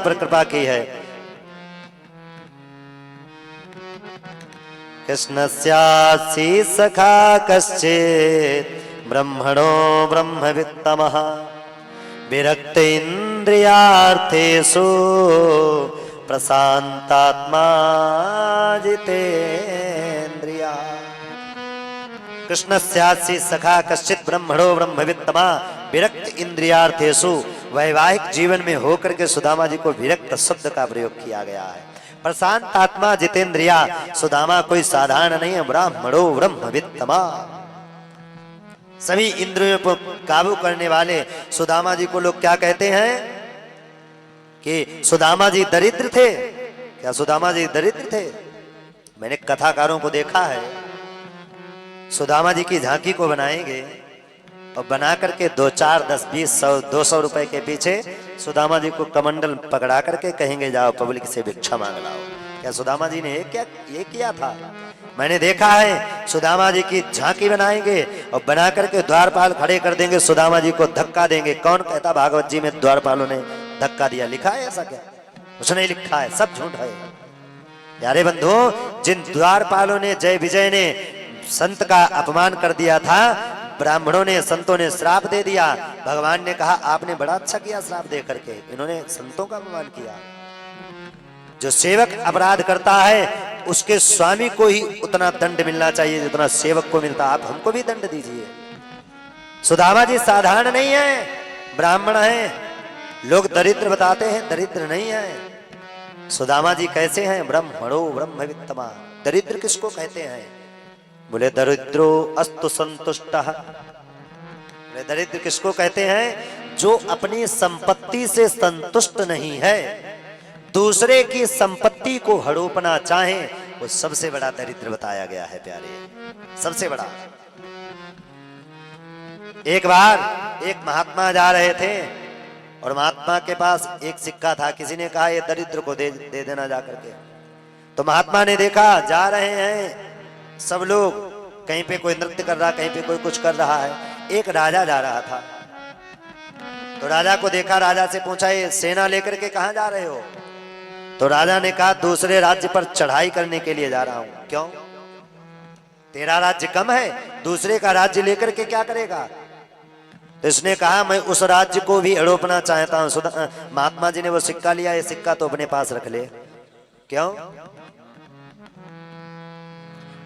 पर कृपा की है। कृष्णस्यासि सखा कश्चित् ब्रह्मणो ब्रह्मवित्तमः विरक्त इंद्रियार्थेषु प्रशांतात्मा जितेन्द्रिया। कृष्णस्यासि सखा कश्चित् ब्रह्मणो ब्रह्मवित्तमः विरक्त इंद्रियार्थेषु। वैवाहिक जीवन में होकर के सुदामा जी को विरक्त शब्द का प्रयोग किया गया है। प्रशांत आत्मा जितेंद्रिया, सुदामा कोई साधारण नहीं है। ब्राह्मणो ब्रह्मवित्तमा, सभी इंद्रियों को काबू करने वाले सुदामा जी को लोग क्या कहते हैं कि सुदामा जी दरिद्र थे। क्या सुदामा जी दरिद्र थे? मैंने कथाकारों को देखा है, सुदामा जी की झांकी को बनाएंगे और बना करके 2, 4, 10, 20, 100, 200 रुपए के पीछे सुदामा जी को कमंडल पकड़ा करके कहेंगे जाओ पब्लिक से भिक्षा मांग लाओ। क्या सुदामा जी ने ये किया था? मैंने देखा है सुदामा जी की झांकी बनाएंगे और बना करके द्वारपाल खड़े कर देंगे, सुदामा जी को धक्का देंगे। कौन कहता भागवत जी में द्वारपालों ने धक्का दिया? लिखा है ऐसा क्या? उसने लिखा है, सब झूठ है। प्यारे बंधु, जिन द्वारपालों ने, जय विजय ने संत का अपमान कर दिया था, ब्राह्मणों ने, संतों ने श्राप दे दिया। भगवान ने कहा आपने बड़ा अच्छा किया श्राप दे करके, इन्होंने संतों का अपमान किया। जो सेवक अपराध करता है उसके स्वामी को ही उतना दंड मिलना चाहिए जितना सेवक को मिलता। आप हमको भी दंड दीजिए। सुदामा जी साधारण नहीं है, ब्राह्मण है। लोग दरिद्र बताते हैं, दरिद्र नहीं है। सुदामा जी कैसे हैं? ब्रह्मणो ब्रह्मवित्तमा। दरिद्र किसको कहते हैं? बोले दरिद्रो अस्तु संतुष्टः। दरिद्र किसको कहते हैं? जो अपनी संपत्ति से संतुष्ट नहीं है, दूसरे की संपत्ति को हड़पना चाहे, वो सबसे बड़ा दरिद्र बताया गया है प्यारे, सबसे बड़ा। एक बार एक महात्मा जा रहे थे और महात्मा के पास एक सिक्का था। किसी ने कहा ये दरिद्र को दे देना जा करके। तो महात्मा ने देखा जा रहे हैं सब लोग, कहीं पे कोई नृत्य कर रहा, कहीं पे कोई कुछ कर रहा है। एक राजा जा रहा था, तो राजा को देखा, राजा से पूछा ये सेना लेकर के कहां जा रहे हो? तो राजा ने कहा दूसरे राज्य पर चढ़ाई करने के लिए जा रहा हूं। क्यों? तेरा राज्य कम है, दूसरे का राज्य लेकर के क्या करेगा? तो इसने कहा मैं उस राज्य को भी हड़पना चाहता हूं। महात्मा जी ने वो सिक्का लिया, ये सिक्का तो अपने पास रख ले। क्यों?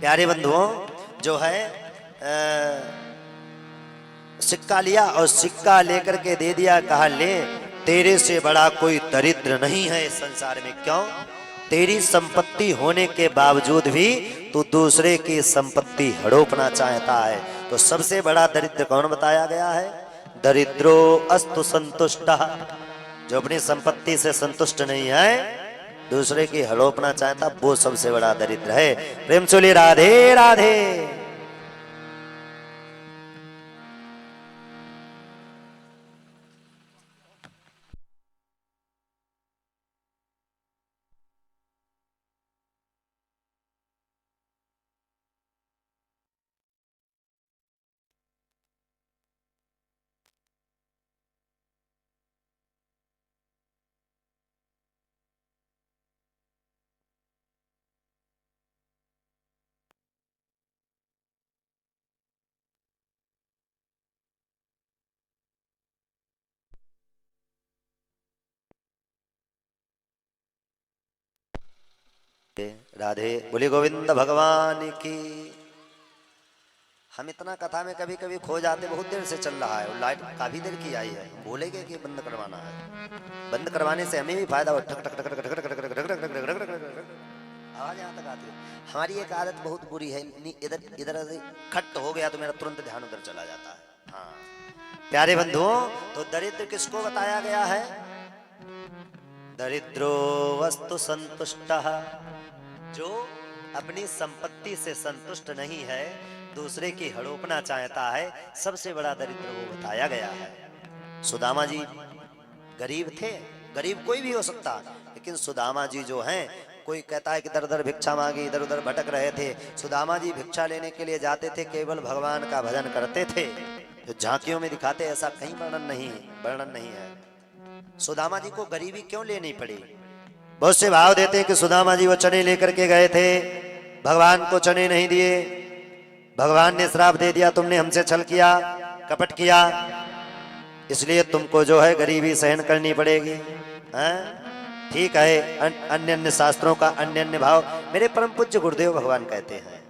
प्यारे बंधुओं, जो है सिक्का लिया और सिक्का लेकर के दे दिया, कहा ले तेरे से बड़ा कोई दरिद्र नहीं है इस संसार में। क्यों? तेरी संपत्ति होने के बावजूद भी तू दूसरे की संपत्ति हड़पना चाहता है। तो सबसे बड़ा दरिद्र कौन बताया गया है? दरिद्रो अस्तु संतुष्टः। जो अपनी संपत्ति से संतुष्ट नहीं है, दूसरे की हड़पना चाहता, वो सबसे बड़ा दरिद्र है। प्रेम चोली राधे राधे। राधे बोले गोविंद भगवान की। हम इतना कथा में कभी कभी खो जाते, बहुत देर से चल रहा है और लाइट काफी देर की आई है, बोलेंगे कि बंद करवाना है। बंद करवाने से हमें भी फायदा हो। ठक ठक ठक ठक ठक ठक ठक ठक ठक ठक ठक आवाज यहाँ तक आती है। हमारी एक आदत बहुत बुरी है, इधर इधर खट हो गया तो मेरा तुरंत ध्यान उधर चला जाता है। हाँ प्यारे बंधुओं, तो दरिद्र किसको बताया गया है? दरिद्रो वस्तु संतुष्टः। जो अपनी संपत्ति से संतुष्ट नहीं है, दूसरे की हड़पना चाहता है, सबसे बड़ा दरिद्र वो बताया गया है। सुदामा जी गरीब थे, गरीब कोई भी हो सकता, लेकिन सुदामा जी जो हैं, कोई कहता है कि इधर उधर भिक्षा मांगी, इधर उधर भटक रहे थे। सुदामा जी भिक्षा लेने के लिए जाते थे, केवल भगवान का भजन करते थे। जो झांकियों में दिखाते ऐसा कहीं वर्णन नहीं है। सुदामा जी को गरीबी क्यों लेनी पड़ी? बहुत से भाव देते हैं कि सुदामा जी वो चने लेकर के गए थे, भगवान को चने नहीं दिए, भगवान ने श्राप दे दिया, तुमने हमसे छल किया, कपट किया, इसलिए तुमको जो है गरीबी सहन करनी पड़ेगी। ठीक है, अन्य अन्य शास्त्रों का अन्य अन्य भाव। मेरे परम पूज्य गुरुदेव भगवान कहते हैं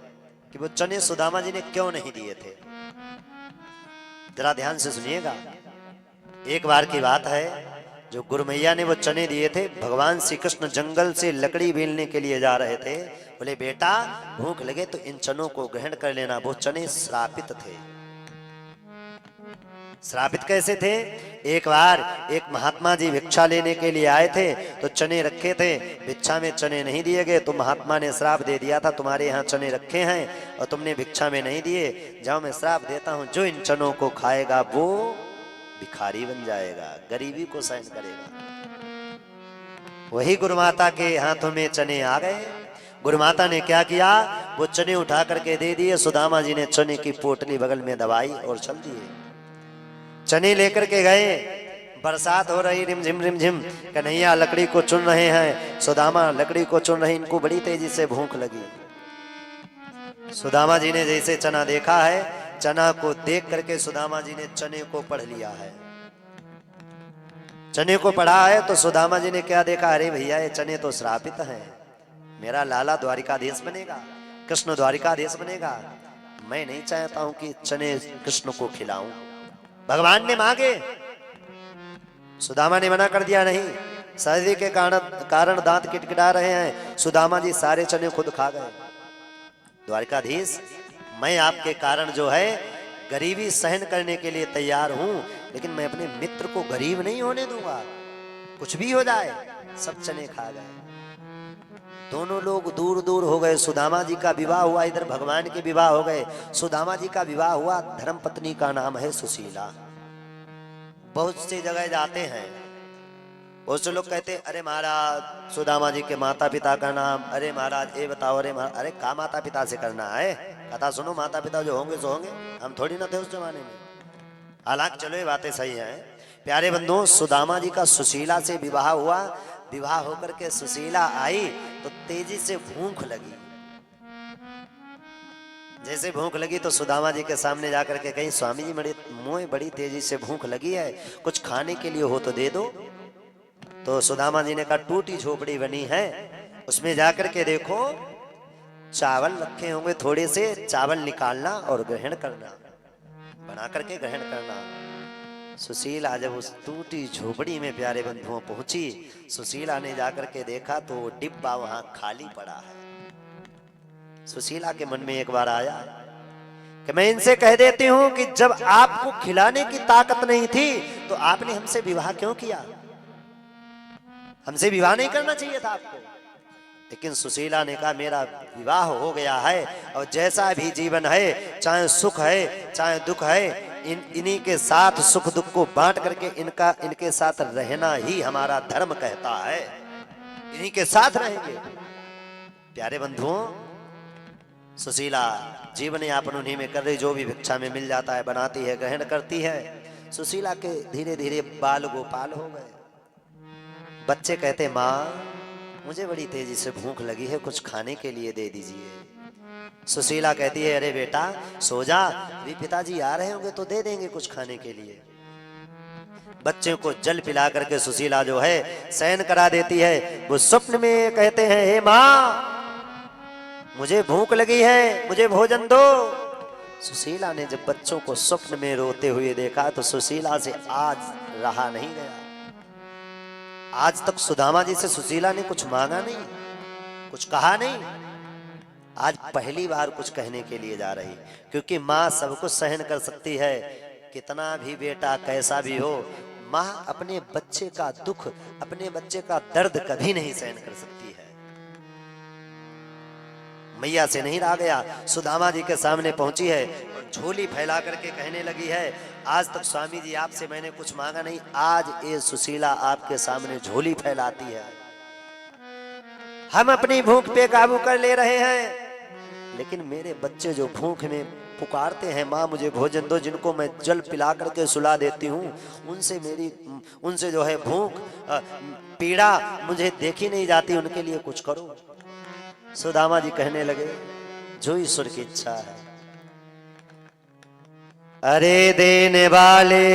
कि वो चने सुदामा जी ने क्यों नहीं दिए थे, जरा ध्यान से सुनिएगा। एक बार की बात है, जो गुरुमैया ने वो चने दिए थे, भगवान श्री कृष्ण जंगल से लकड़ी बीनने के लिए जा रहे थे। बोले बेटा भूख लगे तो इन चनों को ग्रहण कर लेना। वो चने श्रापित थे। श्रापित कैसे थे? एक बार एक महात्मा जी भिक्षा लेने के लिए आए थे, तो चने रखे थे, भिक्षा में चने नहीं दिए गए, तो महात्मा ने श्राप दे दिया था, तुम्हारे यहाँ चने रखे हैं और तुमने भिक्षा में नहीं दिए, जाओ मैं श्राप देता हूं, जो इन चनों को खाएगा वो भिखारी बन जाएगा, गरीबी को सहन करेगा। वही गुरुमाता के हाथों में चने आ गए। गुरुमाता ने क्या किया, वो चने उठा करके दे दिए। सुदामा जी ने चने की पोटली बगल में दबाई और चल दिए। चने लेकर के गए, बरसात हो रही, रिमझिम रिमझिम, कन्हैया लकड़ी को चुन रहे हैं, सुदामा लकड़ी को चुन रहे, इनको बड़ी तेजी से भूख लगी। सुदामा जी ने जैसे चना देखा है, चना को देख करके सुदामा जी ने चने को पढ़ लिया है। चने को पढ़ा है तो सुदामा जी ने क्या देखा, अरे भैया ये चने तो श्रापित हैं, मेरा लाला द्वारिकाधीश बनेगा, कृष्ण द्वारिकाधीश बनेगा, मैं नहीं चाहता हूं कि चने कृष्ण को खिलाऊं। भगवान ने मांगे, सुदामा ने मना कर दिया, नहीं, सर्दी के कारण दांत किटकिटा रहे हैं। सुदामा जी सारे चने खुद खा गए। द्वारिकाधीश, मैं आपके कारण जो है गरीबी सहन करने के लिए तैयार हूं, लेकिन मैं अपने मित्र को गरीब नहीं होने दूंगा, कुछ भी हो जाए। सब चने खा गए। दोनों लोग दूर दूर हो गए। सुदामा जी का विवाह हुआ, इधर भगवान के विवाह हो गए। सुदामा जी का विवाह हुआ, धर्म पत्नी का नाम है सुशीला। बहुत सी जगह जाते हैं, बहुत से लोग कहते हैं, अरे महाराज सुदामा जी के माता पिता का नाम, अरे महाराज ये बताओ, अरे महाराज, अरे का माता पिता से करना है, कथा सुनो, माता पिता जो होंगे सो होंगे, हम थोड़ी ना थे उस जमाने में। हालांकि चलो ये बातें सही हैं। प्यारे बंधुओं, सुदामा जी का सुशीला से विवाह हुआ। विवाह होकर के सुशीला आई तो तेजी से भूख लगी। जैसे भूख लगी तो सुदामा जी के सामने जाकर के कहीं, स्वामी जी मुझे बड़ी तेजी से भूख लगी है, कुछ खाने के लिए हो तो दे दो। तो सुदामा जी ने कहा, टूटी झोपड़ी बनी है, उसमें जाकर के देखो चावल रखे होंगे, थोड़े से चावल निकालना और ग्रहण करना, बना करके ग्रहण करना। सुशीला जब उस टूटी झोपड़ी में प्यारे बंधुओं पहुंची, सुशीला ने जाकर के देखा तो डिब्बा वहां खाली पड़ा है। सुशीला के मन में एक बार आया कि मैं इनसे कह देती हूं कि जब आपको खिलाने की ताकत नहीं थी तो आपने हमसे विवाह क्यों किया, हमसे विवाह नहीं करना चाहिए था आपको। लेकिन सुशीला ने कहा, मेरा विवाह हो गया है और जैसा भी जीवन है, चाहे सुख है चाहे दुख है, इन्हीं के साथ सुख दुख को बांट करके इनके साथ रहना ही हमारा धर्म कहता है, इन्हीं के साथ रहेंगे। प्यारे बंधुओं, सुशीला जीवन यापन उन्हीं में कर रही, जो भी भिक्षा में मिल जाता है बनाती है, ग्रहण करती है। सुशीला के धीरे धीरे बाल गोपाल हो गए। बच्चे कहते, माँ मुझे बड़ी तेजी से भूख लगी है, कुछ खाने के लिए दे दीजिए। सुशीला कहती है, अरे बेटा सो जा, अभी पिताजी आ रहे होंगे तो दे देंगे कुछ खाने के लिए। बच्चे को जल पिला करके सुशीला जो है शयन करा देती है। वो स्वप्न में कहते हैं, हे माँ मुझे भूख लगी है, मुझे भोजन दो। सुशीला ने जब बच्चों को स्वप्न में रोते हुए देखा तो सुशीला से आज रहा नहीं गया। आज तक सुदामा जी से सुशीला ने कुछ मांगा नहीं, कुछ कहा नहीं, आज पहली बार कुछ कहने के लिए जा रही, क्योंकि माँ सब कुछ सहन कर सकती है। कितना भी बेटा कैसा भी हो, माँ अपने बच्चे का दुख, अपने बच्चे का दर्द कभी नहीं सहन कर सकती है। मैया से नहीं रहा गया, सुदामा जी के सामने पहुंची है और झोली फैला करके कहने लगी है, आज तक स्वामी जी आपसे मैंने कुछ मांगा नहीं, आज ये सुशीला आपके सामने झोली फैलाती है। हम अपनी भूख पे काबू कर ले रहे हैं, लेकिन मेरे बच्चे जो भूख में पुकारते हैं, माँ मुझे भोजन दो, जिनको मैं जल पिला करके सुला देती हूँ, उनसे जो है भूख पीड़ा मुझे देखी नहीं जाती, उनके लिए कुछ करो। सुदामा जी कहने लगे, जो ईश्वर की इच्छा है। अरे देने वाले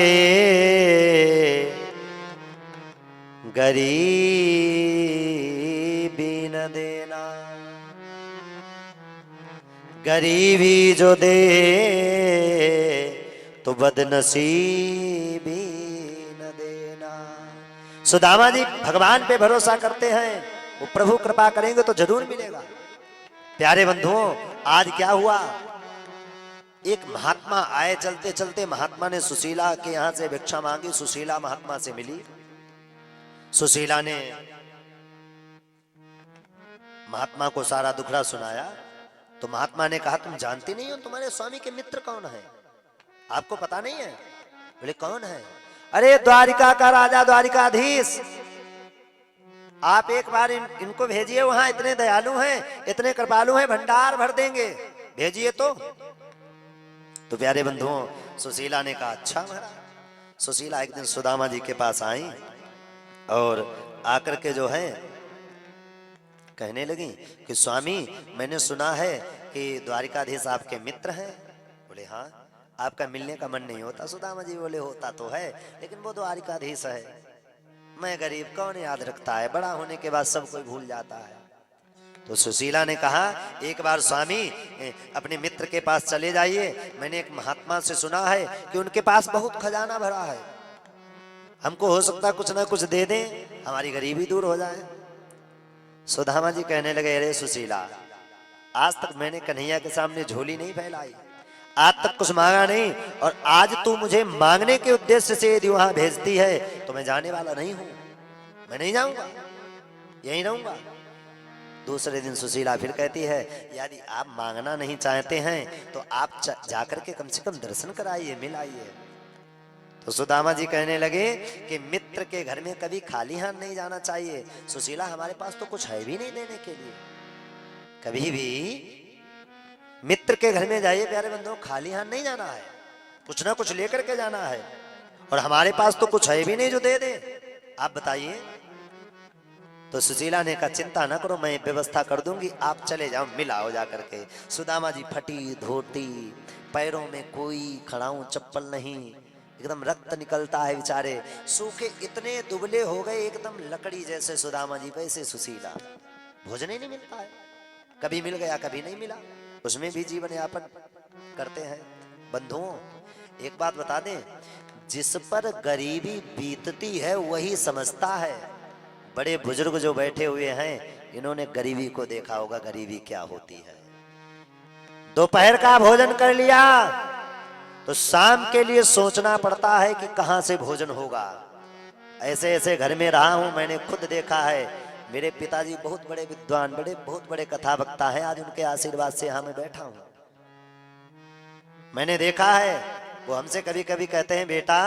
गरीबी न देना, गरीबी जो दे तो बदनसीबी न देना। सुदामा जी भगवान पे भरोसा करते हैं, वो प्रभु कृपा करेंगे तो जरूर मिलेगा। प्यारे बंधुओं, आज क्या हुआ, एक महात्मा आए, चलते चलते महात्मा ने सुशीला के यहां से भिक्षा मांगी, सुशीला महात्मा से मिली। सुशीला ने महात्मा को सारा दुखड़ा सुनाया, तो महात्मा ने कहा, तुम जानती नहीं हो तुम्हारे स्वामी के मित्र कौन है, आपको पता नहीं है? बोले कौन है? अरे द्वारिका का राजा, द्वारिकाधीश। आप एक बार इनको भेजिए, वहां इतने दयालु हैं, इतने कृपालु हैं, भंडार भर देंगे, भेजिए तो प्यारे बंधुओं, सुशीला ने कहा अच्छा महाराज। सुशीला एक दिन सुदामा जी के पास आई और आकर के जो है कहने लगी कि स्वामी, मैंने सुना है कि द्वारिकाधीश आपके मित्र हैं। बोले हाँ, आपका मिलने का मन नहीं होता? सुदामा जी बोले होता तो है, लेकिन वो द्वारिकाधीश है, मैं गरीब, कौन याद रखता है, बड़ा होने के बाद सब कोई भूल जाता है। तो सुशीला ने कहा, एक बार स्वामी अपने मित्र के पास चले जाइए, मैंने एक महात्मा से सुना है कि उनके पास बहुत खजाना भरा है, हमको हो सकता कुछ ना कुछ दे दें, हमारी गरीबी दूर हो जाए। सुदामा जी कहने लगे, अरे सुशीला, आज तक मैंने कन्हैया के सामने झोली नहीं फैलाई, आज तक कुछ मांगा नहीं, और आज तू मुझे मांगने के उद्देश्य से यदि वहां भेजती है तो मैं जाने वाला नहीं हूं, मैं नहीं जाऊंगा, यहीं रहूंगा। दूसरे दिन सुशीला फिर कहती है, यदि आप मांगना नहीं चाहते हैं तो आप जाकर के कम से कम दर्शन कराइए, मिलाइए। तो सुदामा जी कहने लगे कि मित्र के घर में कभी खाली हाथ नहीं जाना चाहिए। सुशीला, हमारे पास तो कुछ है भी नहीं देने के लिए, कभी भी मित्र के घर में जाइए प्यारे बंधुओं, खाली हाथ नहीं जाना है, कुछ ना कुछ लेकर के जाना है, और हमारे पास तो कुछ है भी नहीं जो दे दे, आप बताइए। तो सुशीला ने कहा, चिंता ना करो, मैं व्यवस्था कर दूंगी, आप चले जाओ, मिलाओ जाकर के। सुदामा जी फटी धोती, पैरों में कोई खड़ाऊं चप्पल नहीं, एकदम रक्त निकलता है बेचारे, सूखे, इतने दुबले हो गए एकदम लकड़ी जैसे सुदामा जी, वैसे सुशीला। भोजन ही नहीं मिलता है, कभी मिल गया कभी नहीं मिला, उसमें भी जीवन यापन करते हैं। बंधुओं, एक बात बता दें, जिस पर गरीबी बीतती है वही समझता है। बड़े बुजुर्ग जो बैठे हुए हैं, इन्होंने गरीबी को देखा होगा, गरीबी क्या होती है। दोपहर का भोजन कर लिया तो शाम के लिए सोचना पड़ता है कि कहां से भोजन होगा। ऐसे ऐसे घर में रहा हूं, मैंने खुद देखा है। मेरे पिताजी बहुत बड़े विद्वान, बहुत बड़े कथा वक्ता है, आज उनके आशीर्वाद से यहां मैं बैठा हूं। मैंने देखा है, वो हमसे कभी कभी कहते हैं, बेटा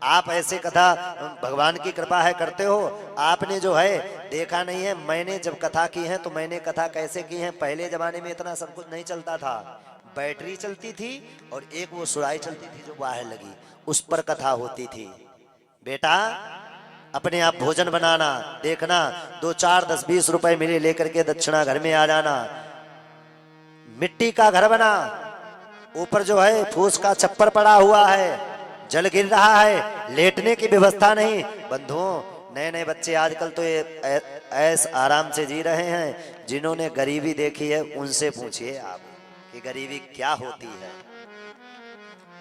आप ऐसे कथा, भगवान की कृपा है करते हो, आपने जो है देखा नहीं है, मैंने जब कथा की है तो मैंने कथा कैसे की है। पहले जमाने में इतना सब कुछ नहीं चलता था, बैटरी चलती थी और एक वो सुराई चलती थी जो बाहर लगी, उस पर कथा होती थी। बेटा अपने आप भोजन बनाना, देखना 2, 4, 10, 20 रुपए मिले लेकर के दक्षिणा घर में आ जाना। मिट्टी का घर बना, ऊपर जो है फूस का छप्पर पड़ा हुआ है, जल गिर रहा है, लेटने की व्यवस्था नहीं। बंधुओं, नए नए बच्चे आजकल तो ये ऐस आराम से जी रहे हैं। जिन्होंने गरीबी देखी है उनसे पूछिए आप कि गरीबी क्या होती है,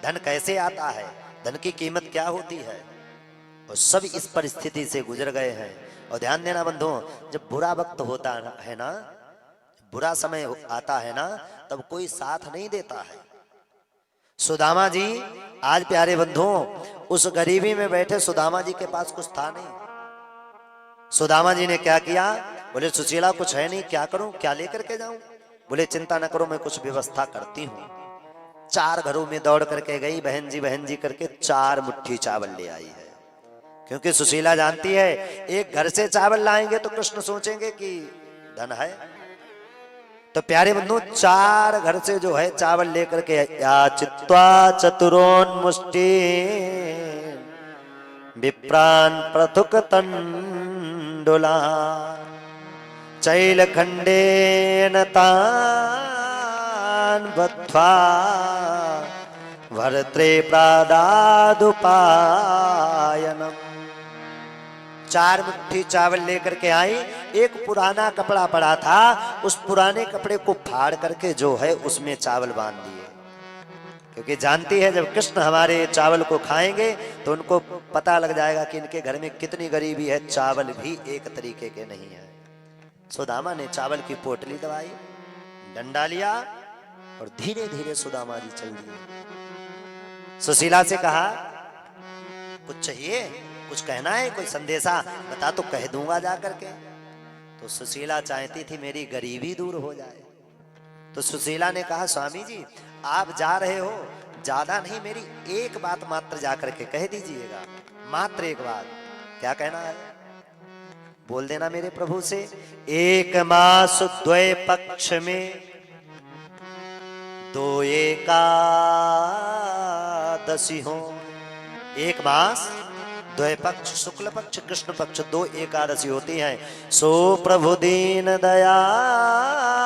धन कैसे आता है, धन की कीमत क्या होती है। और सब इस परिस्थिति से गुजर गए हैं। और ध्यान देना बंधुओं, जब बुरा वक्त होता है ना, बुरा समय आता है ना, तब कोई साथ नहीं देता है। सुदामा जी आज प्यारे बंधुओं, उस गरीबी में बैठे सुदामा जी के पास कुछ था नहीं। सुदामा जी ने क्या किया, बोले सुशीला कुछ है नहीं, क्या करूं, क्या लेकर के जाऊं। बोले चिंता न करो, मैं कुछ व्यवस्था करती हूं। 4 घरों में दौड़ करके गई, बहन जी करके 4 मुट्ठी चावल ले आई है। क्योंकि सुशीला जानती है, एक घर से चावल लाएंगे तो कृष्ण सोचेंगे कि धन है, तो प्यारे बंधु 4 घर से जो है चावल लेकर के या चित्वा चतुरोन्मुष्टि विप्रान पृथुक तंडुला चैल खंडेन तान बद्ध्वा भरत्रे प्रादादुपायनम। 4 मुट्ठी चावल लेकर के आई। एक पुराना कपड़ा पड़ा था, उस पुराने कपड़े को फाड़ करके जो है उसमें चावल बांध दिए, क्योंकि जानती है जब कृष्ण हमारे चावल को खाएंगे तो उनको पता लग जाएगा कि इनके घर में कितनी गरीबी है, चावल भी एक तरीके के नहीं है। सुदामा ने चावल की पोटली दबाई, डंडा लिया और धीरे धीरे सुदामा जी चल दिए। सुशीला से कहा कुछ चाहिए, कुछ कहना है, कोई संदेशा बता तो कह दूंगा जा करके। तो सुशीला चाहती थी मेरी गरीबी दूर हो जाए। तो सुशीला ने कहा स्वामी जी आप जा रहे हो, ज्यादा नहीं, मेरी एक बात मात्र जा करके कह दीजिएगा, मात्र एक बात। क्या कहना है बोल देना मेरे प्रभु से। 1 मास 2 पक्ष में 2 एकादशी हो। 1 मास 2 पक्ष, शुक्ल पक्ष कृष्ण पक्ष 2 एकादशी होती हैं। सो प्रभु दीन दयाल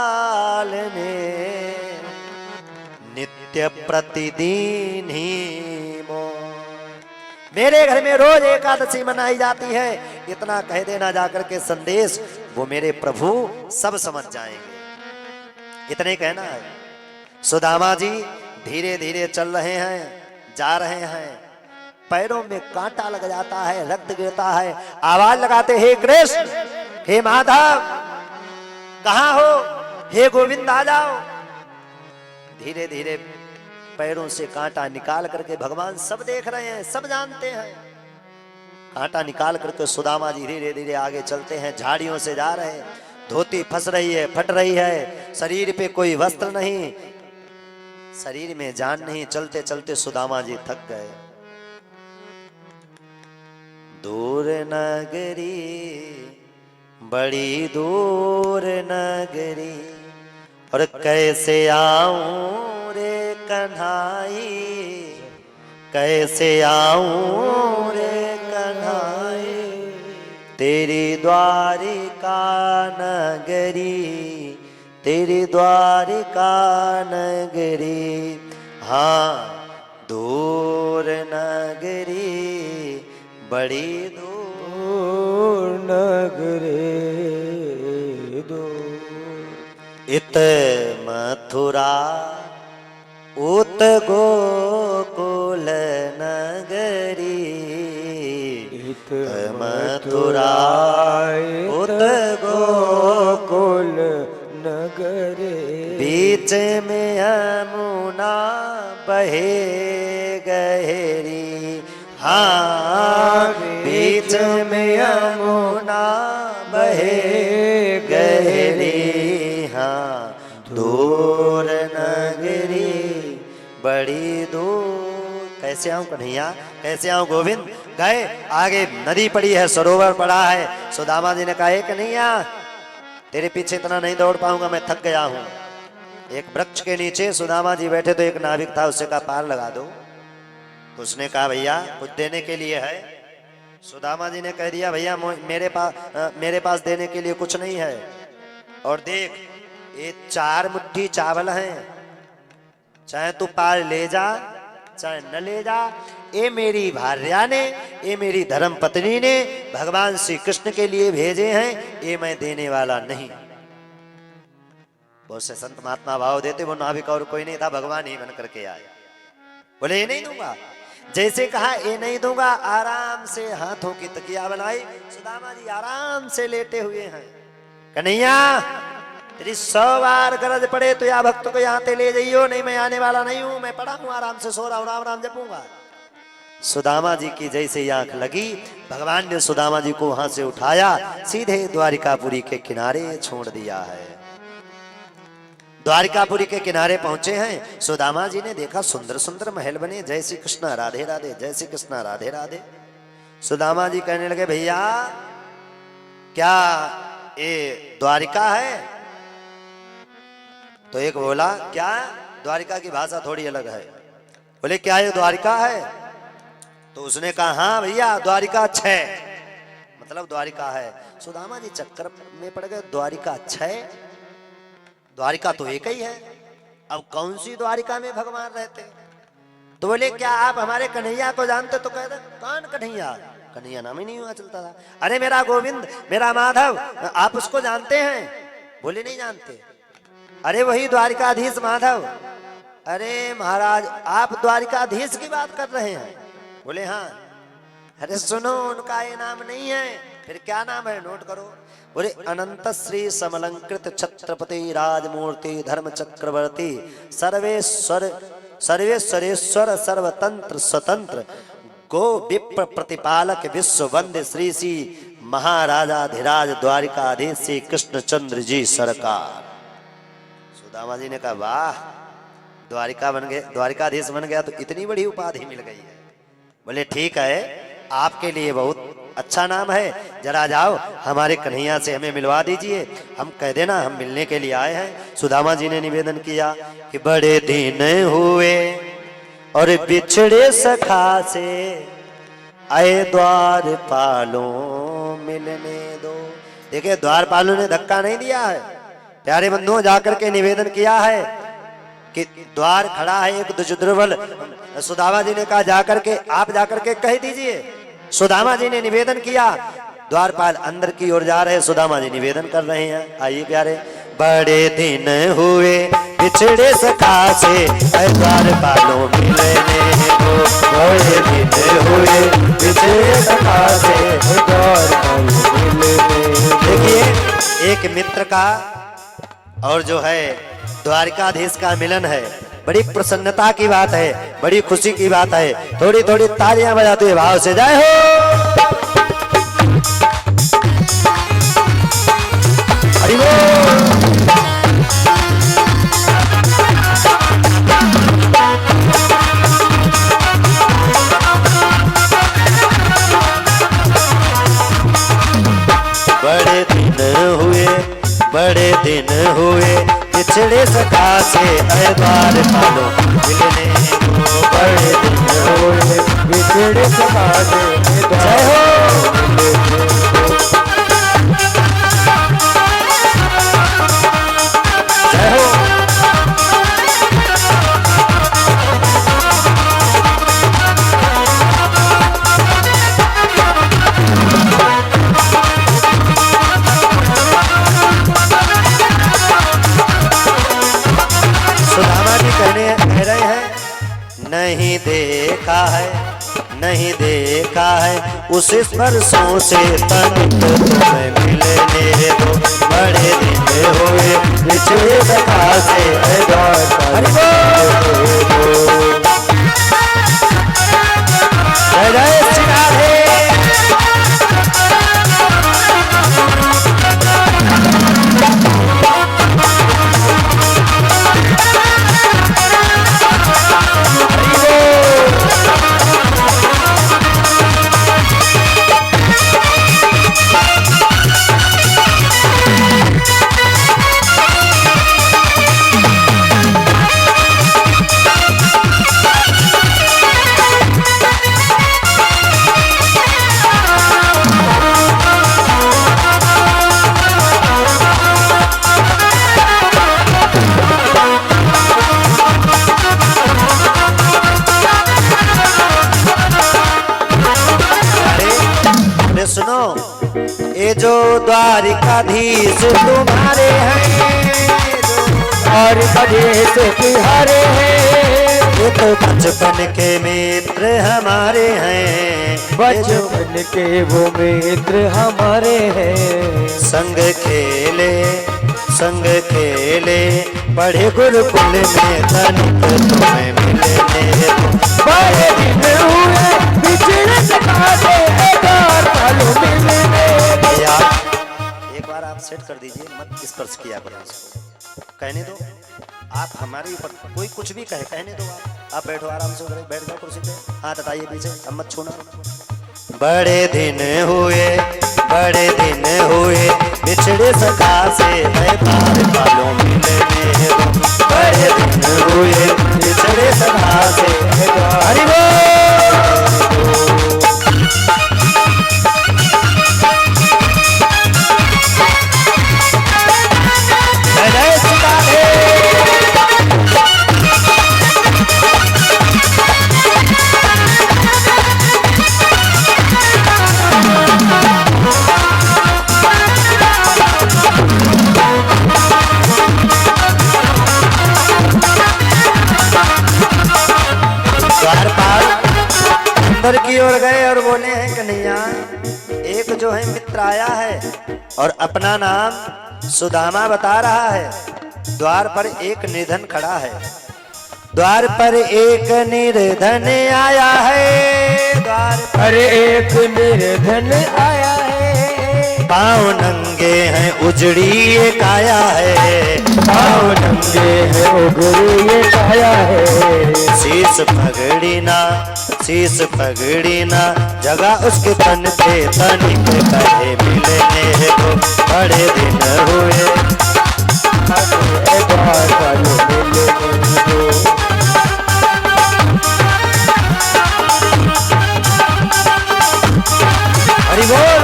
ने नित्य प्रतिदिन ही मो। मेरे घर में रोज एकादशी मनाई जाती है, इतना कह देना जाकर के संदेश, वो मेरे प्रभु सब समझ जाएंगे। इतने कहना है। सुदामा जी धीरे धीरे चल रहे हैं, जा रहे हैं, पैरों में कांटा लग जाता है, रक्त गिरता है, आवाज लगाते हे कृष्ण, हे माधव, कहां हो, हे गोविंद आ जाओ। धीरे धीरे पैरों से कांटा निकाल करके, भगवान सब देख रहे हैं, सब जानते हैं, कांटा निकाल करके सुदामा जी धीरे धीरे आगे चलते हैं। झाड़ियों से जा रहे हैं, धोती फंस रही है, फट रही है, शरीर पे कोई वस्त्र नहीं, शरीर में जान नहीं। चलते चलते सुदामा जी थक गए। दूर नगरी, बड़ी दूर नगरी, और कैसे आऊं रे कन्हाई, कैसे आऊं रे कन्हाई, तेरी द्वारिका नगरी, तेरी द्वारिका नगरी। हाँ दूर नगरी, बड़ी दूर नगरी दूर। इत मथुरा उत गोकुल नगरी, इत मथुरा उत गोकुल नगरी। बीच में यमुना बहे गहरी, हाँ बीच में यमुना बहे गहरी। हाँ दूर नगरी, बड़ी दूर। कैसे आऊं कन्हैया, कैसे आऊं गोविंद। गए, आगे नदी पड़ी है, सरोवर पड़ा है। सुदामा जी ने कहा कन्हैया तेरे पीछे इतना नहीं दौड़ पाऊंगा, मैं थक गया हूं। एक वृक्ष के नीचे सुदामा जी बैठे, तो एक नाविक था, उससे कहा पार लगा दो। तो उसने कहा भैया कुछ देने के लिए है। सुदामा जी ने कह दिया भैया मेरे पास देने के लिए कुछ नहीं है। और देख ये 4 मुट्ठी चावल हैं, चाहे तू पार ले जा चाहे न ले जा, ये मेरी भार्या ने, ये मेरी धर्म पत्नी ने भगवान श्री कृष्ण के लिए भेजे हैं, ये मैं देने वाला नहीं। बहुत से संत महात्मा भाव देते, वो नाविक और कोई नहीं था, भगवान ही बन करके आए। बोले ये नहीं दूंगा। जैसे कहा ये नहीं दूंगा, आराम से हाथों की तकिया बनाई, सुदामा जी आराम से लेटे हुए हैं। कन्हैया तेरी 100 बार गरज पड़े तो या भक्त को यहाँ से ले जाइयो, नहीं मैं आने वाला नहीं हूं, मैं पड़ा हूं आराम से, सो रहा हूं, राम राम जपूंगा। सुदामा जी की जैसे आंख लगी, भगवान ने सुदामा जी को वहां से उठाया, सीधे द्वारिकापुरी के किनारे छोड़ दिया है। द्वारिकापुरी के किनारे पहुंचे हैं। सुदामा जी ने देखा सुंदर सुंदर महल बने, जय श्री कृष्ण राधे राधे, जय श्री कृष्ण राधे राधे। सुदामा जी कहने लगे भैया क्या ये द्वारिका है? तो एक बोला क्या, द्वारिका की भाषा थोड़ी अलग है। बोले क्या ये द्वारिका है? तो उसने कहा हाँ भैया द्वारिका 6, मतलब द्वारिका है। सुदामा जी चक्कर में पड़ गए, द्वारिका 6, द्वारिका तो एक ही है, अब कौन सी द्वारिका में भगवान रहते? तो बोले क्या आप हमारे कन्हैया को जानते? तो कहते कौन कन्हैया? कन्हैया नाम ही नहीं हुआ चलता था। अरे मेरा गोविंद, मेरा माधव, आप उसको जानते हैं? बोले नहीं जानते। अरे वही द्वारिकाधीश माधव। अरे महाराज आप द्वारिकाधीश की बात कर रहे हैं? बोले हाँ। अरे सुनो उनका ये नाम नहीं है, फिर क्या नाम है? नोट करो। बोले अनंत श्री समलंकृत छत्रपति राजमूर्ति धर्म चक्रवर्ती सर्वेश्वर सर्वेश्वरेश्वर सर्वतंत्र स्वतंत्र गो विप्र प्रतिपालक विश्व वंद्य श्री श्री महाराजाधिराज द्वारिकाधीश श्री कृष्णचंद्र जी सरकार। सुदामा जी ने कहा वाह, द्वारिका बन गए, द्वारिकाधीश बन गया तो इतनी बड़ी उपाधि मिल गई है। बोले ठीक है, आपके लिए बहुत अच्छा नाम है, जरा जाओ हमारे कन्हैया से हमें मिलवा दीजिए, हम कह देना हम मिलने के लिए आए हैं। सुदामा जी ने निवेदन किया कि बड़े दिन हुए और बिछड़े सखा से, आए द्वारपालों मिलने दो। देखिए द्वारपालों ने धक्का नहीं दिया है, प्यारे बंधुओं जाकर के निवेदन किया है कि द्वार खड़ा है एक दुर्बल। सुदामा जी ने कहा जाकर के आप जाकर के कह दीजिए। सुदामा जी ने निवेदन किया, द्वारपाल अंदर की ओर जा रहे, सुदामा जी निवेदन कर रहे हैं। आइए प्यारे, बड़े दिन हुए बिछड़े सखा से, द्वारपालों मिलने दो। बड़े दिन हुए बिछड़े सखा से, द्वारपालों मिलने दो। देखिए एक मित्र का और जो है द्वारिकाधीश का मिलन है, बड़ी प्रसन्नता की बात है, बड़ी खुशी की बात है। थोड़ी थोड़ी तालियां बजाते हुए भाव से जय हो। हरि बोल। बड़े दिन हुए, बड़े दिन हुए बिछड़े सखा से, द्वारपालों मिलने दो। बड़े दिन हुए बिछड़े सखा से, जय हो। जय हो। कह रहे हैं नहीं देखा है, नहीं देखा है उस स्पर्शों से तनिक तुम्हें मिलने दो। बड़े दिन हुए बिछड़े सखा से, द्वारपालों मिलने दो। जय जय श्री राधे। सुनो ये जो द्वारिकाधीश तुम्हारे हैं, और प्रदेश बिहारे हैं, ये तो बचपन के मित्र हमारे हैं। बचपन के वो मित्र हमारे हैं। संग खेले संग खेले पढ़े गुरुकुल में, तनिक तुम्हें मिलने दो। बड़े दिन हुए बिछड़े सखा से, द्वारपालों मिलने दो। एक बार आप सेट कर दीजिए, मत स्पर्श किया करो उसको, कहने दो। आप हमारे ऊपर कोई कुछ भी कहे, कहने दो। आप बैठो आराम से, उधर बैठ जाओ कुर्सी पे, हाथ हटाइए पीछे, अब मत छूना। बड़े दिन हुए, बड़े दिन हुए बिछड़े सखा से मैं पार पालो मिलने दो, बड़े दिन हुए बिछड़े सखा से। हरि बोल। जय जय सीता द्वारपाल अंदर की ओर गए और बोले हैं कन्हैया, एक जो है मित्र आया है और अपना नाम सुदामा बता रहा है। द्वार पर एक निर्धन खड़ा है, द्वार पर एक निर्धन आया है, द्वार पर एक निर्धन आया है, पाँव नंगे हैं उजड़ी ये काया है, पाँव नंगे हैं उगरी ये काया है, शीश पगड़ी ना जगह उसके तन पे तनिक कहे मिलने को, बड़े दिन हुए द्वार पालो मिलने दो। हरि बोल।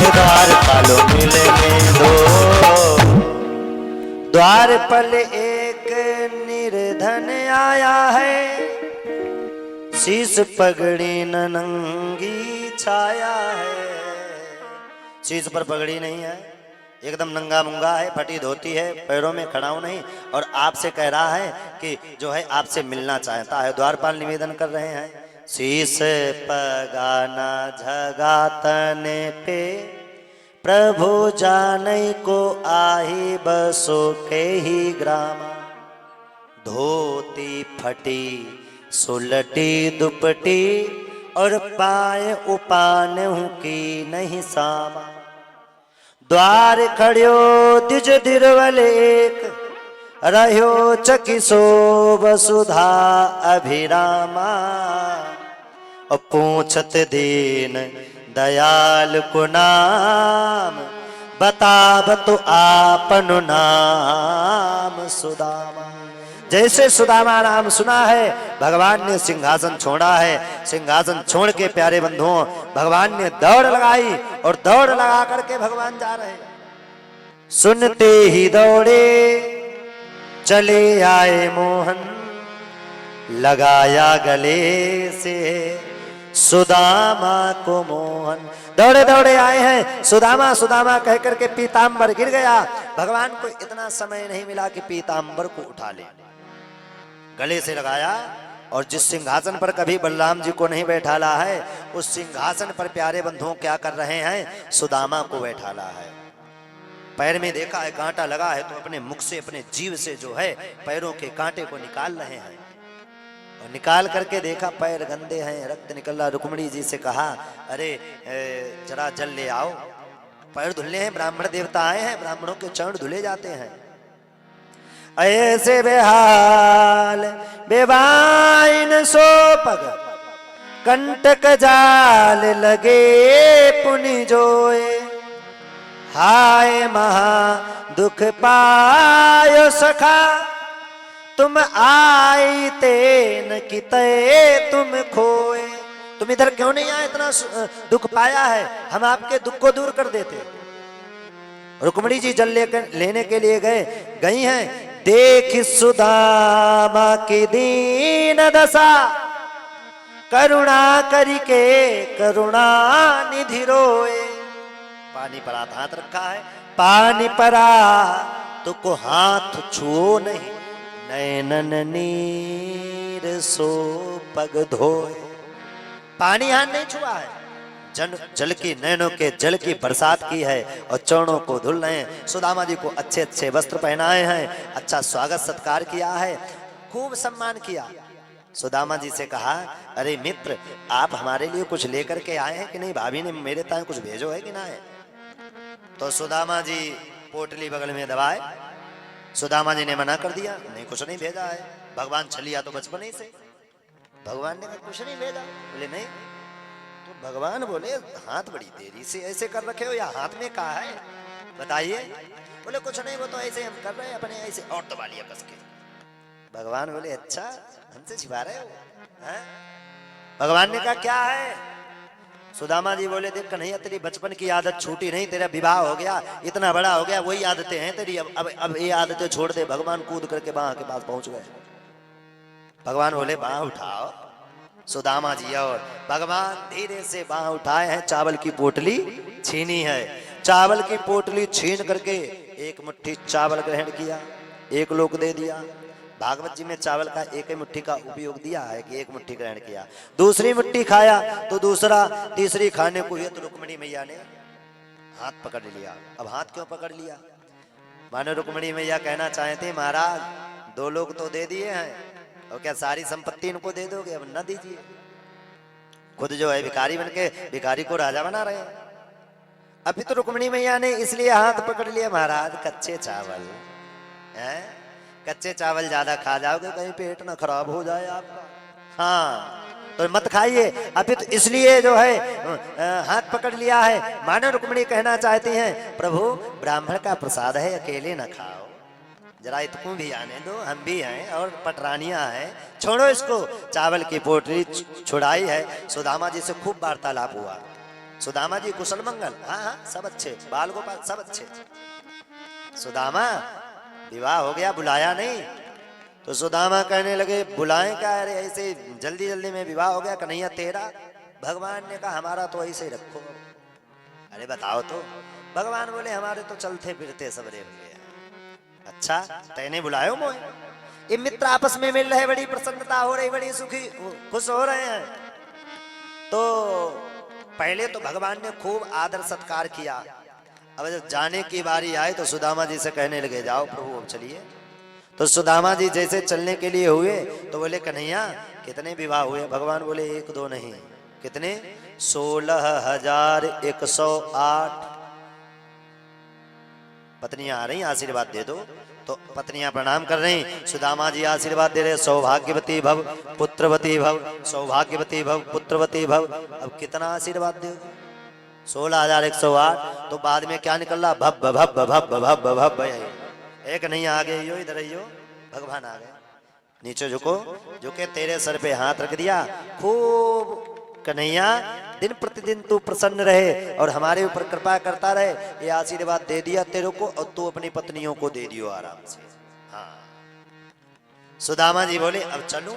द्वार पालो मिलने दो, द्वार पर एक निर्धन आया है, शीश पगड़ी न नंगी छाया है। शीश पर पगड़ी नहीं है, एकदम नंगा मुंगा है, फटी धोती है, पैरों में खड़ाऊ नहीं, और आपसे कह रहा है कि जो है आपसे मिलना चाहता है। द्वारपाल निवेदन कर रहे हैं, शीश पगाना झगातने पे प्रभु जाने को आही बसो के ही ग्रामा, धोती फटी सुलटी दुपटी और पाए उपान की नहीं सामा, द्वार खड़ियो दिज दिरवल एक रह्यो चकिसो वसुधा अभिरामा, और पूछत दीन दयाल को नाम बताब तो आपन नाम सुदामा। जैसे सुदामा नाम सुना है भगवान ने सिंहासन छोड़ा है, सिंहासन छोड़ के प्यारे बंधुओं भगवान ने दौड़ लगाई और दौड़ लगा करके भगवान जा रहे हैं। सुनते ही दौड़े चले आए मोहन, लगाया गले से सुदामा को मोहन। दौड़े दौड़े आए हैं, सुदामा सुदामा कह करके पीतांबर गिर गया। भगवान को इतना समय नहीं मिला कि पीतांबर को उठा ले, गले से लगाया, और जिस सिंहासन पर कभी बलराम जी को नहीं बैठाला है उस सिंहासन पर प्यारे बंधुओं क्या कर रहे हैं, सुदामा को बैठाला है। पैर में देखा है कांटा लगा है तो अपने मुख से अपने जीव से जो है पैरों के कांटे को निकाल रहे हैं, और निकाल करके देखा पैर गंदे हैं, रक्त निकल रहा। रुक्मिणी जी से कहा अरे जरा जल ले आओ, पैर धुलने हैं, ब्राह्मण देवता आए हैं, ब्राह्मणों के चरण धुले जाते हैं। ऐसे बेहाल बेबाइन सो पग कंटक जाल लगे पुनि जोए, हाय महा दुख पायो सखा तुम आई तेन किते तुम खोए। तुम इधर क्यों नहीं आए, इतना दुख पाया है, हम आपके दुख को दूर कर देते। रुक्मिणी जी जल लेने के लिए गई हैं। देख सुदामा की दीन दशा करुणा करिके करुणा निधि रोए। पानी पर हाथ रखा है, पानी परा तो को हाथ छुओ नहीं, नैनन नीर सो पग धोए। पानी हाथ नहीं छुआ है, जल की नैनों के जल की बरसात की है और चरणों को धुल रहे हैं। सुदामा जी को अच्छे अच्छे वस्त्र पहनाए हैं, अच्छा स्वागत सत्कार किया है, खूब सम्मान किया। सुदामा जी से कहा अरे मित्र आप हमारे लिए कुछ लेकर के आए हैं कि नहीं, भाभी ने मेरे ताए कुछ भेजो है कि ना है। तो सुदामा जी पोटली बगल में दबाए, सुदामा जी ने मना कर दिया, नहीं कुछ नहीं भेजा है, भगवान छलिया तो बचपन ही से। भगवान ने कहा कुछ नहीं भेजा। बोले नहीं। तो भगवान बोले हाथ बड़ी देरी से ऐसे कर रखे हो, या हाथ में कहा है बताइए। बोले कुछ नहीं, वो तो ऐसे हम कर रहे हैं अपने, ऐसे और दबा लिया कस के। भगवान बोले अच्छा हमसे छिपा रहे हो हैं? भगवान ने कहा क्या है? सुदामा जी बोले देख कन्हैया तेरी बचपन की आदत छूटी नहीं, तेरा विवाह हो गया, इतना बड़ा हो गया, वही आदतें हैं तेरी, अब ये आदतें छोड़ दे। भगवान कूद करके बाह के पास पहुंच गए। भगवान बोले बाह उठाओ। सुदामा जी और भगवान धीरे से बाह उठाए हैं, चावल की पोटली छीनी है। चावल की पोटली छीन करके एक मुट्ठी चावल ग्रहण किया, एक लोक दे दिया। भागवत जी में चावल का एक ही मुट्ठी का उपयोग दिया है कि एक मुट्ठी ग्रहण किया, दूसरी मुट्ठी खाया तो दूसरा, तीसरी खाने को ये तो रुक्मिणी मैया ने हाथ पकड़ लिया। अब हाथ क्यों पकड़ लिया? मानो रुक्मिणी मैया कहना चाहते महाराज 2 लोग तो दे दिए हैं, और क्या सारी संपत्ति इनको दे दोगे? अब न दीजिए। खुद जो है भिखारी बनके भिखारी को राजा बना रहे हैं। अभी तो रुक्मिणी मैया ने इसलिए हाथ पकड़ लिया महाराज कच्चे चावल हैं, कच्चे चावल ज्यादा खा जाओगे कहीं पेट ना खराब हो जाए आपका, हाँ तो मत खाइए। अभी तो इसलिए जो है हाथ पकड़ लिया है। मानो रुक्मिणी कहना चाहती हैं प्रभु ब्राह्मण का प्रसाद है, अकेले ना खाओ, जरा इतको भी आने दो, हम भी हैं और पटरानियां हैं, छोड़ो इसको। चावल की पोटली छुड़ाई है। सुदामा जी से खूब वार्तालाप हुआ। सुदामा जी कुशल मंगल, हाँ हाँ सब अच्छे, बाल गोपाल सब अच्छे। सुदामा विवाह हो गया, बुलाया नहीं? तो सुदामा कहने लगे बुलाएं क्या, अरे ऐसे जल्दी जल्दी में विवाह हो गया कन्हैया तेरा? भगवान ने कहा हमारा तो ऐसे ही रखो। अरे बताओ तो। भगवान बोले हमारे तो चलते फिरते सबरे हुए हैं। अच्छा तैने बुलायो मोए? ये मित्र आपस में मिल रहे, बड़ी प्रसन्नता हो रही, बड़ी सुखी खुश हो रहे हैं। तो पहले तो भगवान ने खूब आदर सत्कार किया। अब जब जाने की बारी आई तो सुदामा जी से कहने लगे जाओ प्रभु अब चलिए। तो सुदामा जी जैसे चलने के लिए हुए तो बोले कन्हैया कितने विवाह हुए? भगवान बोले 1 2 नहीं, कितने? 16,108 पत्नियां आ रही, आशीर्वाद दे दो। तो पत्नियां प्रणाम कर रही, सुदामा जी आशीर्वाद दे रहे, सौभाग्यवती भव पुत्रवती भव, सौभाग्यवती भव पुत्रवती भव। अब कितना आशीर्वाद दोगे? 16,108। तो बाद में क्या निकल रहा? भब भब भब भब भब। एक नहीं आ गए यो, इधर आइयो, भगवान आ गए। नीचे झुको, झुके तेरे सर पे हाथ रख दिया। खूब कन्हैया दिन प्रतिदिन तू प्रसन्न रहे और हमारे ऊपर कृपा करता रहे, ये आशीर्वाद दे दिया तेरे को, और तू अपनी पत्नियों को दे दियो आराम से। हाँ सुदामा जी बोले अब चलूं?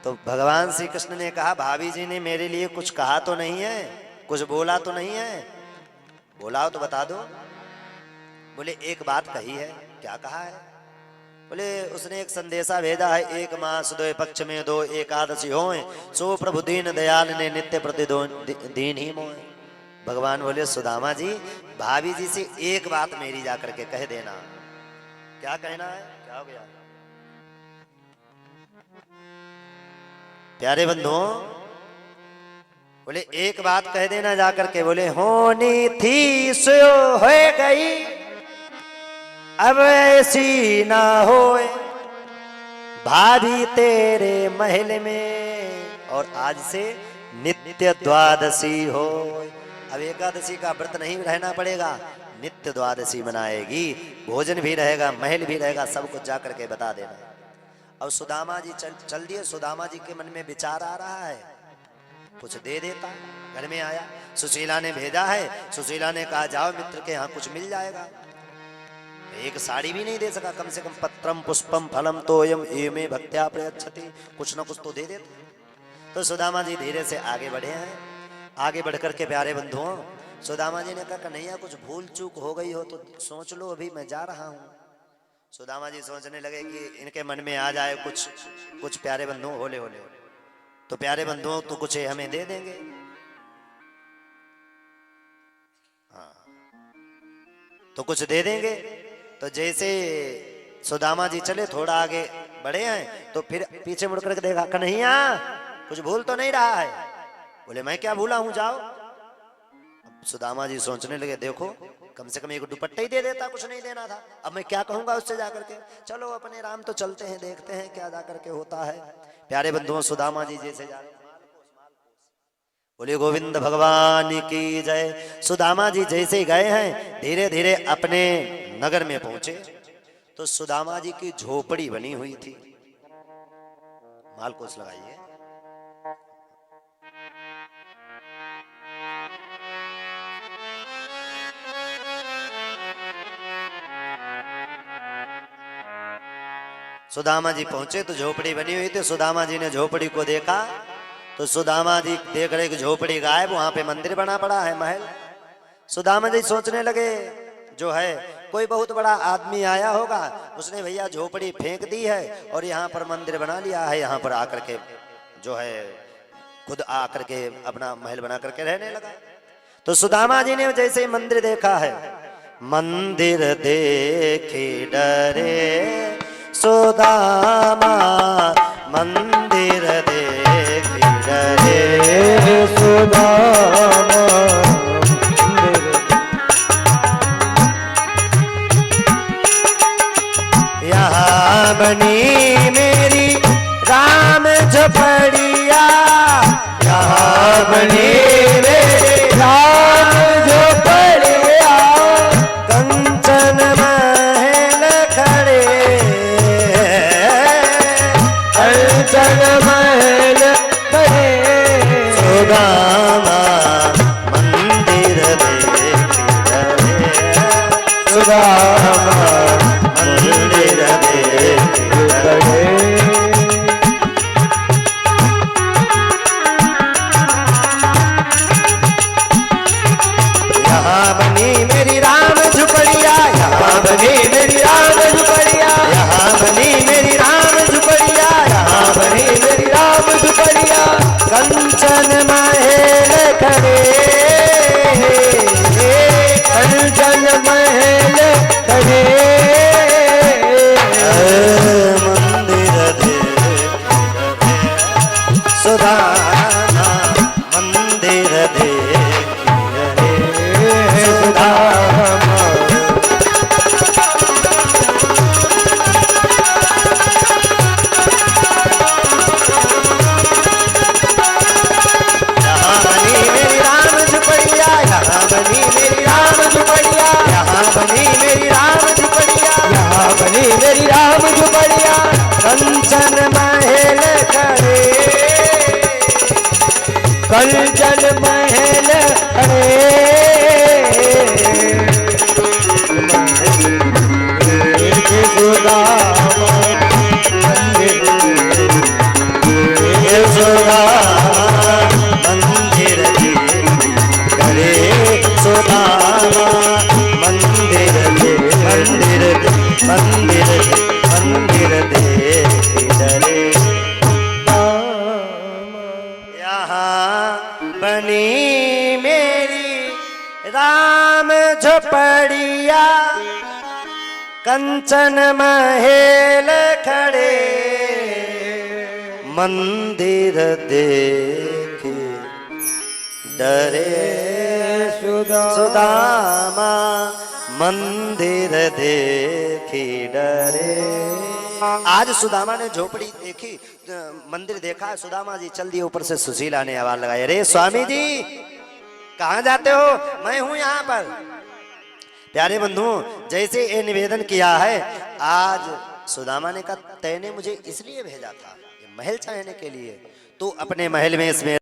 तो भगवान श्री कृष्ण ने कहा भाभी जी ने मेरे लिए कुछ कहा तो नहीं है, कुछ बोला तो नहीं है? बोला हो तो बता दो। बोले एक बात कही है। क्या कहा है? बोले उसने एक संदेशा भेजा है, 1 मास 2 पक्ष में 2 एकादशी होए, सो प्रभु दीन दयाल ने नित्य प्रति दीन ही मोए। भगवान बोले सुदामा जी भाभी जी से एक बात मेरी जाकर के कह देना। क्या कहना है? क्या हो गया? प्यारे बंधुओं बोले एक बात कह देना जाकर के। बोले होनी थी सो हो गई, अब ऐसी ना होए भाभी तेरे महल में, और आज से नित्य द्वादशी हो। अब एकादशी का व्रत नहीं रहना पड़ेगा, नित्य द्वादशी मनाएगी, भोजन भी रहेगा, महल भी रहेगा, सब कुछ जाकर के बता देना। अब सुदामा जी चल दिए। सुदामा जी के मन में विचार आ रहा है कुछ दे देता। घर में आया, सुशीला ने भेजा है, सुशीला ने कहा जाओ मित्र के यहाँ कुछ मिल जाएगा। एक साड़ी भी नहीं दे सका, कम से कम पत्रम पुष्पम फलम तोयम एमे भक्त्या प्रयच्छति, कुछ न कुछ तो दे देते। तो सुदामा जी धीरे से आगे बढ़े हैं। आगे बढ़कर के प्यारे बंधुओं सुदामा जी ने कहा कन्हैया कुछ भूल चूक हो गई हो तो सोच लो, अभी मैं जा रहा हूँ। सुदामा जी सोचने लगे कि इनके मन में आ जाए कुछ प्यारे बंधुओं होले होले, तो प्यारे बंधुओं तो कुछ हमें दे देंगे। हाँ तो कुछ दे देंगे। तो जैसे सुदामा जी चले, थोड़ा आगे बढ़े हैं तो फिर पीछे मुड़ कर देखा कन्हैया कुछ भूल तो नहीं रहा है? बोले मैं क्या भूला हूं, जाओ। अब सुदामा जी सोचने लगे देखो कम से कम एक दुपट्टा ही दे देता, कुछ नहीं देना था। अब मैं क्या कहूंगा उससे जाकर के, चलो अपने राम तो चलते हैं, देखते हैं क्या जाकर के होता है। प्यारे बंधुओं, सुदामा जी जैसे जा रहे, बोले गोविंद भगवान की जय। सुदामा जी जैसे गए हैं, धीरे धीरे अपने नगर में पहुंचे तो सुदामा जी की झोपड़ी बनी हुई थी। मालकोस लगाइए। सुदामा जी पहुंचे तो झोपड़ी बनी हुई थी। सुदामा जी ने झोपड़ी को देखा तो सुदामा जी देख रहे कि झोपड़ी गायब, वहां पे मंदिर बना पड़ा है, महल। सुदामा जी सोचने लगे जो है कोई बहुत बड़ा आदमी आया होगा, उसने भैया झोपड़ी फेंक दी है और यहाँ पर मंदिर बना लिया है, यहाँ पर आकर के जो है खुद आकर के अपना महल बना करके रहने लगा। तो सुदामा जी ने जैसे मंदिर देखा है, मंदिर देखे डरे सुदामा, मंदिर देखे डरे सुदामा, यहाँ बनी मेरी राम झोपड़िया, यहाँ बनी मेरी राम झोपड़िया, कंचन महल खड़े, कंचन महल खड़े, सुदामा मंदिर देखी डरे, सुदामा मंदिर देखी डरे। यहाँ बनी मेरी राम झुपड़िया, यहाँ बनी मेरी राम झुपड़िया, यहाँ बनी मेरी राम झुपड़िया, यहाँ बनी मेरी राम झुपड़िया, कंचन महल खड़े, कंचन महल खड़े, मंदिर देखी सुदामा, मंदिर देखी सुदामा। यहाँ बनी मेरी राम झुपड़िया, यहाँ बनी मेरी राम झुपड़िया, यहाँ बनी मेरी राम झुपड़िया, यहाँ बनी मेरी राम झुपड़िया, कंचन महल खड़े, कंचन महल खड़े, सुदामा मंदिर मंदिर करे, सुदामा मंदिर मंदिर मंदिर मंदिर दे डरे। यहाँ बनी मेरी राम झोपड़िया, कंचन महल खड़े, मंदिर देखे डरे, सुदामा मंदिर देखी डरे। आज सुदामा ने झोपड़ी देखी, मंदिर देखा, सुदामा जी चल दिए ऊपर से सुशीला ने आवाज लगाई, अरे स्वामी जी कहाँ जाते हो, मैं हूं यहाँ पर। प्यारे बंधुओं, जैसे ये निवेदन किया है, आज सुदामा ने कहा तैने मुझे इसलिए भेजा था, ये महल चाहने के लिए, तू अपने महल में इसमें